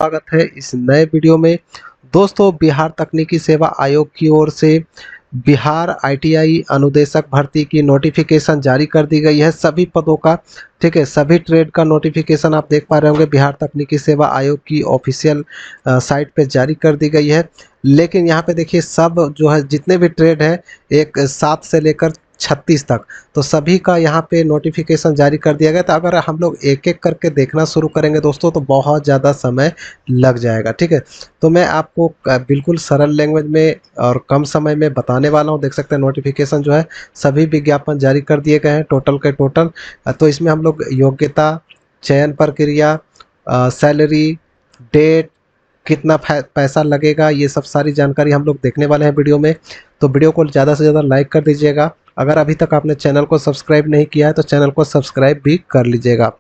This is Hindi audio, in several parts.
स्वागत है इस नए वीडियो में। दोस्तों, बिहार तकनीकी सेवा आयोग की ओर से बिहार आईटीआई अनुदेशक भर्ती की नोटिफिकेशन जारी कर दी गई है सभी पदों का। ठीक है, सभी ट्रेड का नोटिफिकेशन आप देख पा रहे होंगे बिहार तकनीकी सेवा आयोग की ऑफिशियल साइट पे जारी कर दी गई है। लेकिन यहाँ पे देखिए, सब जो है जितने भी ट्रेड है, एक 7 से लेकर 36 तक, तो सभी का यहाँ पे नोटिफिकेशन जारी कर दिया गया। तो अगर हम लोग एक एक करके देखना शुरू करेंगे दोस्तों, तो बहुत ज़्यादा समय लग जाएगा। ठीक है, तो मैं आपको बिल्कुल सरल लैंग्वेज में और कम समय में बताने वाला हूँ। देख सकते हैं नोटिफिकेशन जो है, सभी विज्ञापन जारी कर दिए गए हैं टोटल के टोटल। तो इसमें हम लोग योग्यता, चयन प्रक्रिया, सैलरी, डेट, कितना पैसा लगेगा, ये सब सारी जानकारी हम लोग देखने वाले हैं वीडियो में। तो वीडियो को ज़्यादा से ज़्यादा लाइक कर दीजिएगा। अगर अभी तक आपने चैनल को सब्सक्राइब नहीं किया है तो चैनल को सब्सक्राइब भी कर लीजिएगा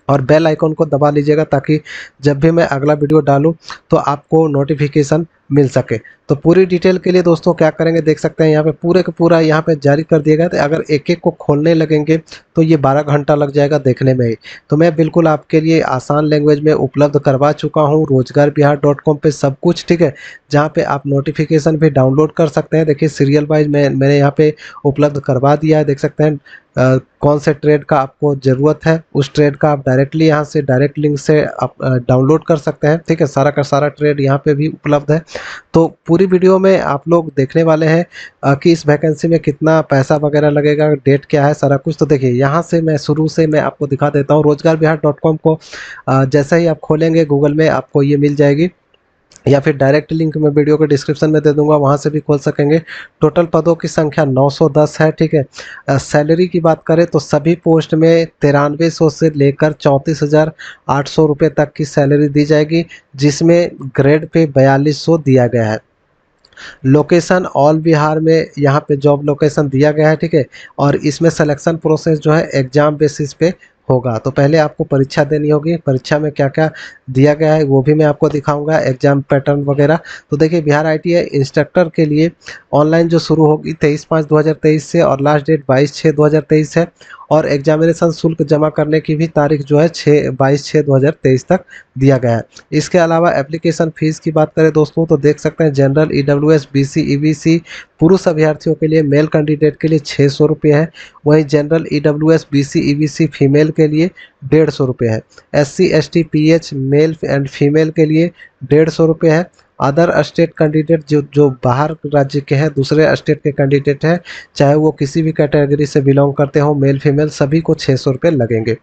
और बेल आइकन को दबा लीजिएगा, ताकि जब भी मैं अगला वीडियो डालूं तो आपको नोटिफिकेशन मिल सके। तो पूरी डिटेल के लिए दोस्तों क्या करेंगे, देख सकते हैं यहाँ पे पूरे का पूरा यहाँ पे जारी कर दिया गया। तो अगर एक एक को खोलने लगेंगे तो ये 12 घंटा लग जाएगा देखने में ही। तो मैं बिल्कुल आपके लिए आसान लैंग्वेज में उपलब्ध करवा चुका हूँ रोजगारबिहार.com पे सब कुछ। ठीक है, जहाँ पे आप नोटिफिकेशन भी डाउनलोड कर सकते हैं। देखिए, सीरियल वाइज मैंने यहाँ पे उपलब्ध करवा दिया है। देख सकते हैं कौन से ट्रेड का आपको ज़रूरत है, उस ट्रेड का आप डायरेक्टली यहाँ से डायरेक्ट लिंक से आप डाउनलोड कर सकते हैं। ठीक है, सारा का सारा ट्रेड यहाँ पे भी उपलब्ध है। तो पूरी वीडियो में आप लोग देखने वाले हैं कि इस वैकेंसी में कितना पैसा वगैरह लगेगा, डेट क्या है, सारा कुछ। तो देखिए, यहाँ से मैं शुरू से मैं आपको दिखा देता हूँ। रोजगारबिहार.com को जैसा ही आप खोलेंगे गूगल में, आपको ये मिल जाएगी, या फिर डायरेक्ट लिंक मैं वीडियो के डिस्क्रिप्शन में दे दूंगा, वहां से भी खोल सकेंगे। टोटल पदों की संख्या 910 है। ठीक है, सैलरी की बात करें तो सभी पोस्ट में 9300 से लेकर 34,800 रुपये तक की सैलरी दी जाएगी, जिसमें ग्रेड पे 4200 दिया गया है। लोकेशन ऑल बिहार में यहाँ पे जॉब लोकेशन दिया गया है। ठीक है, और इसमें सिलेक्शन प्रोसेस जो है एग्जाम बेसिस पे होगा। तो पहले आपको परीक्षा देनी होगी। परीक्षा में क्या क्या दिया गया है वो भी मैं आपको दिखाऊंगा, एग्जाम पैटर्न वगैरह। तो देखिए, बिहार आईटीआई इंस्ट्रक्टर के लिए ऑनलाइन जो शुरू होगी 23/5/2023 से, और लास्ट डेट 22/6/2023 है। और एग्जामिनेशन शुल्क जमा करने की भी तारीख जो है 22/6/2023 तक दिया गया है। इसके अलावा एप्लीकेशन फीस की बात करें दोस्तों, तो देख सकते हैं जनरल, ईडब्ल्यूएस, बीसी, ईबीसी पुरुष अभ्यर्थियों के लिए, मेल कैंडिडेट के लिए 600 रुपये है। वहीं general, EWS, BC, EBC female के लिए 150 रुपये है। SC, ST, PH male and female के लिए 150 रुपये है। अदर स्टेट कैंडिडेट जो जो बाहर राज्य के हैं, दूसरे स्टेट के कैंडिडेट हैं, चाहे वो किसी भी कैटेगरी से बिलोंग करते हो, मेल फीमेल, सभी को 600 रुपये लगेंगे।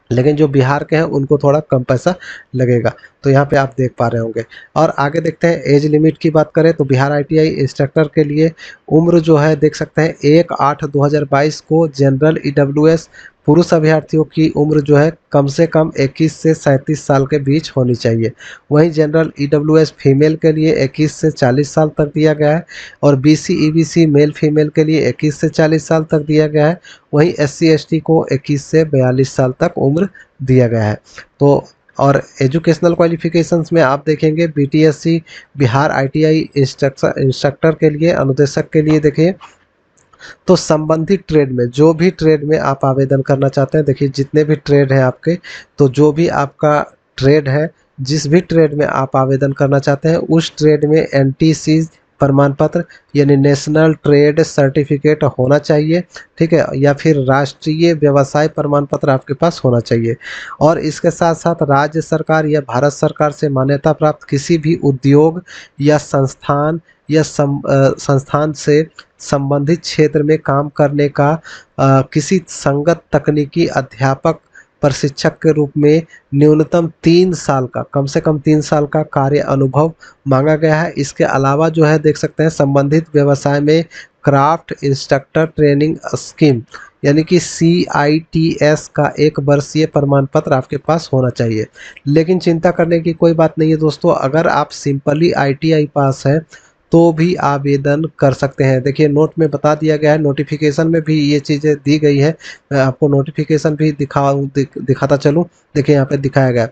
लेकिन जो बिहार के हैं उनको थोड़ा कम पैसा लगेगा। तो यहाँ पे आप देख पा रहे होंगे। और आगे देखते हैं, एज लिमिट की बात करें तो बिहार आईटीआई इंस्ट्रक्टर के लिए उम्र जो है, देख सकते हैं 1/8/2022 को जनरल, ईडब्ल्यूएस पुरुष अभ्यर्थियों की उम्र जो है कम से कम 21 से 37 साल के बीच होनी चाहिए। वहीं जनरल, ईडब्ल्यूएस फीमेल के लिए 21 से 40 साल तक दिया गया है। और बीसी, ईबीसी मेल फीमेल के लिए 21 से 40 साल तक दिया गया है। वहीं SC, ST को 21 से 42 साल तक उम्र दिया गया है। तो और एजुकेशनल क्वालिफिकेशंस में आप देखेंगे, BTSC बिहार आईटीआई इंस्ट्रक्टर के लिए, अनुदेशक के लिए देखिए, तो संबंधित ट्रेड में, जो भी ट्रेड में आप आवेदन करना चाहते हैं, देखिए जितने भी ट्रेड हैं आपके, तो जो भी आपका ट्रेड है, जिस भी ट्रेड में आप आवेदन करना चाहते हैं, उस ट्रेड में NTC प्रमाण पत्र यानी नेशनल ट्रेड सर्टिफिकेट होना चाहिए। ठीक है, या फिर राष्ट्रीय व्यवसाय प्रमाण पत्र आपके पास होना चाहिए। और इसके साथ साथ राज्य सरकार या भारत सरकार से मान्यता प्राप्त किसी भी उद्योग या संस्थान या संस्थान से संबंधित क्षेत्र में काम करने का किसी संगत तकनीकी अध्यापक प्रशिक्षक के रूप में न्यूनतम 3 साल का, कम से कम 3 साल का कार्य अनुभव मांगा गया है। इसके अलावा जो है, देख सकते हैं संबंधित व्यवसाय में क्राफ्ट इंस्ट्रक्टर ट्रेनिंग स्कीम यानी कि CITS का 1 वर्षीय प्रमाण पत्र आपके पास होना चाहिए। लेकिन चिंता करने की कोई बात नहीं है दोस्तों, अगर आप सिंपली ITI पास हैं तो भी आवेदन कर सकते हैं। देखिए, नोट में बता दिया गया है, नोटिफिकेशन में भी ये चीज़ें दी गई है। मैं आपको नोटिफिकेशन भी दिखाता चलूँ। देखिए, यहाँ पे दिखाया गया है,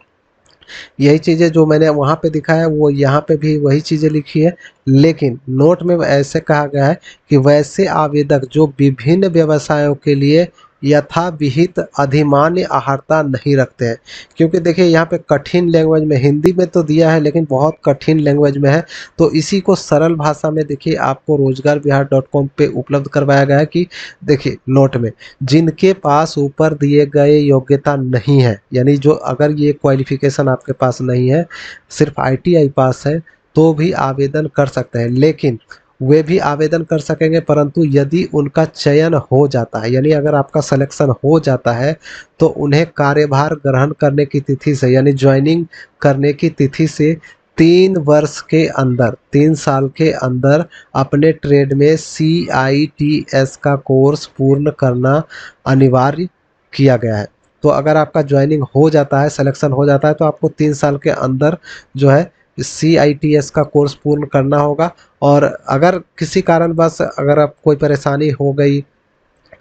यही चीज़ें जो मैंने वहाँ पे दिखाया वो यहाँ पे भी वही चीज़ें लिखी है। लेकिन नोट में ऐसे कहा गया है कि वैसे आवेदक जो विभिन्न व्यवसायों के लिए यथाविहित अधिमान्य आहर्ता नहीं रखते हैं। क्योंकि देखिए यहाँ पे कठिन लैंग्वेज में, हिंदी में तो दिया है लेकिन बहुत कठिन लैंग्वेज में है, तो इसी को सरल भाषा में देखिए आपको रोजगारबिहार.com पे उपलब्ध करवाया गया है कि देखिए नोट में, जिनके पास ऊपर दिए गए योग्यता नहीं है, यानी जो अगर ये क्वालिफिकेशन आपके पास नहीं है, सिर्फ ITI पास है, तो भी आवेदन कर सकते हैं। लेकिन वे भी आवेदन कर सकेंगे, परंतु यदि उनका चयन हो जाता है, यानी अगर आपका सिलेक्शन हो जाता है, तो उन्हें कार्यभार ग्रहण करने की तिथि से, यानी ज्वाइनिंग करने की तिथि से 3 वर्ष के अंदर, 3 साल के अंदर अपने ट्रेड में CITS का कोर्स पूर्ण करना अनिवार्य किया गया है। तो अगर आपका ज्वाइनिंग हो जाता है, सिलेक्शन हो जाता है, तो आपको 3 साल के अंदर जो है CITS का कोर्स पूर्ण करना होगा। और अगर किसी कारणवश अगर आप कोई परेशानी हो गई,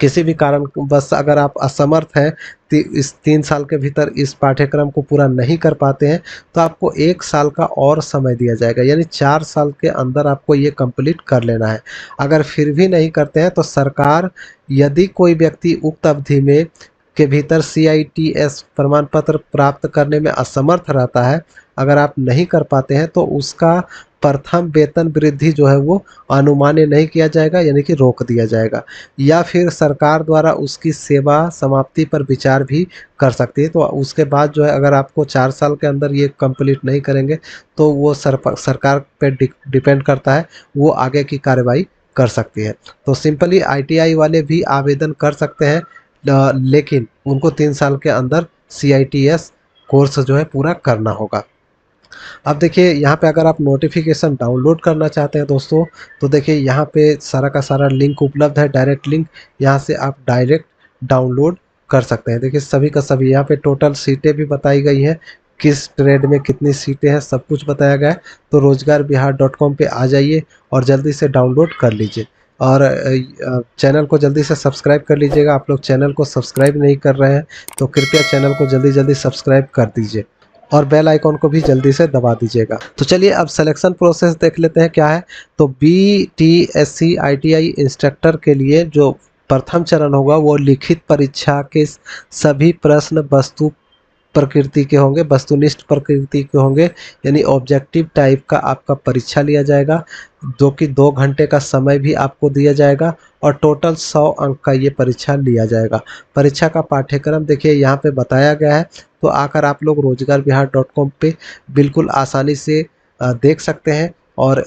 किसी भी कारण बस अगर आप असमर्थ हैं, इस 3 साल के भीतर इस पाठ्यक्रम को पूरा नहीं कर पाते हैं, तो आपको 1 साल का और समय दिया जाएगा, यानी 4 साल के अंदर आपको ये कंप्लीट कर लेना है। अगर फिर भी नहीं करते हैं तो सरकार, यदि कोई व्यक्ति उक्त अवधि में के भीतर CITS प्रमाण पत्र प्राप्त करने में असमर्थ रहता है, अगर आप नहीं कर पाते हैं, तो उसका प्रथम वेतन वृद्धि जो है वो अनुमान्य नहीं किया जाएगा, यानी कि रोक दिया जाएगा, या फिर सरकार द्वारा उसकी सेवा समाप्ति पर विचार भी कर सकती है। तो उसके बाद जो है, अगर आपको 4 साल के अंदर ये कंप्लीट नहीं करेंगे, तो वो सरकार पे डिपेंड करता है, वो आगे की कार्रवाई कर सकती है। तो सिंपली ITI वाले भी आवेदन कर सकते हैं, लेकिन उनको 3 साल के अंदर CITS कोर्स जो है पूरा करना होगा। अब देखिए यहाँ पे अगर आप नोटिफिकेशन डाउनलोड करना चाहते हैं दोस्तों, तो देखिए यहाँ पे सारा का सारा लिंक उपलब्ध है, डायरेक्ट लिंक, यहाँ से आप डायरेक्ट डाउनलोड कर सकते हैं। देखिए सभी का सभी, यहाँ पे टोटल सीटें भी बताई गई हैं, किस ट्रेड में कितनी सीटें हैं, सब कुछ बताया गया है। तो रोजगारबिहार.com पे आ जाइए और जल्दी से डाउनलोड कर लीजिए, और चैनल को जल्दी से सब्सक्राइब कर लीजिएगा। आप लोग चैनल को सब्सक्राइब नहीं कर रहे हैं, तो कृपया चैनल को जल्दी जल्दी सब्सक्राइब कर दीजिए, और बेल आइकॉन को भी जल्दी से दबा दीजिएगा। तो चलिए अब सिलेक्शन प्रोसेस देख लेते हैं क्या है। तो BTSC ITI इंस्ट्रक्टर के लिए जो प्रथम चरण होगा, वो लिखित परीक्षा के सभी प्रश्न वस्तु प्रकृति के होंगे, वस्तुनिष्ठ प्रकृति के होंगे, यानी ऑब्जेक्टिव टाइप का आपका परीक्षा लिया जाएगा, जो कि 2 घंटे का समय भी आपको दिया जाएगा, और टोटल 100 अंक का ये परीक्षा लिया जाएगा। परीक्षा का पाठ्यक्रम देखिए यहाँ पे बताया गया है, तो आकर आप लोग रोजगारबिहार.com पे बिल्कुल आसानी से देख सकते हैं, और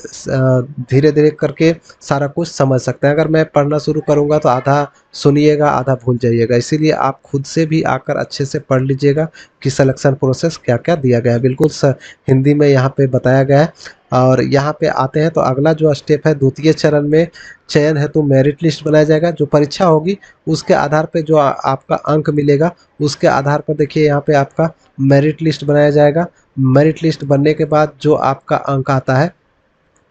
धीरे धीरे करके सारा कुछ समझ सकते हैं। अगर मैं पढ़ना शुरू करूँगा तो आधा सुनिएगा, आधा भूल जाइएगा, इसीलिए आप खुद से भी आकर अच्छे से पढ़ लीजिएगा कि सिलेक्शन प्रोसेस क्या क्या दिया गया है। बिल्कुल हिंदी में यहाँ पे बताया गया है। और यहाँ पे आते हैं तो अगला जो स्टेप है, द्वितीय चरण में चयन हेतु मेरिट लिस्ट बनाया जाएगा। जो परीक्षा होगी उसके आधार पे जो आपका अंक मिलेगा, उसके आधार पर देखिए यहाँ पे आपका मेरिट लिस्ट बनाया जाएगा। मेरिट लिस्ट बनने के बाद जो आपका अंक आता है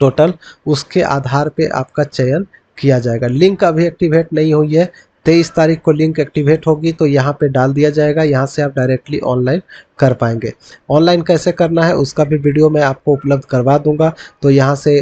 टोटल, उसके आधार पे आपका चयन किया जाएगा। लिंक अभी एक्टिवेट नहीं हुई है, 23 तारीख को लिंक एक्टिवेट होगी, तो यहाँ पे डाल दिया जाएगा, यहाँ से आप डायरेक्टली ऑनलाइन कर पाएंगे। ऑनलाइन कैसे करना है उसका भी वीडियो मैं आपको उपलब्ध करवा दूंगा, तो यहाँ से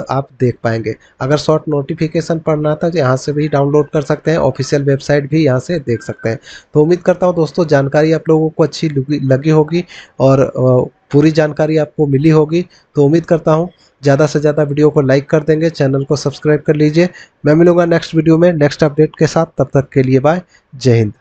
आप देख पाएंगे। अगर शॉर्ट नोटिफिकेशन पढ़ना था तो यहाँ से भी डाउनलोड कर सकते हैं, ऑफिशियल वेबसाइट भी यहाँ से देख सकते हैं। तो उम्मीद करता हूँ दोस्तों जानकारी आप लोगों को अच्छी लगी होगी, और पूरी जानकारी आपको मिली होगी। तो उम्मीद करता हूँ ज़्यादा से ज़्यादा वीडियो को लाइक कर देंगे, चैनल को सब्सक्राइब कर लीजिए। मैं मिलूंगा नेक्स्ट वीडियो में नेक्स्ट अपडेट के साथ, तब तक के लिए बाय, जय हिंद।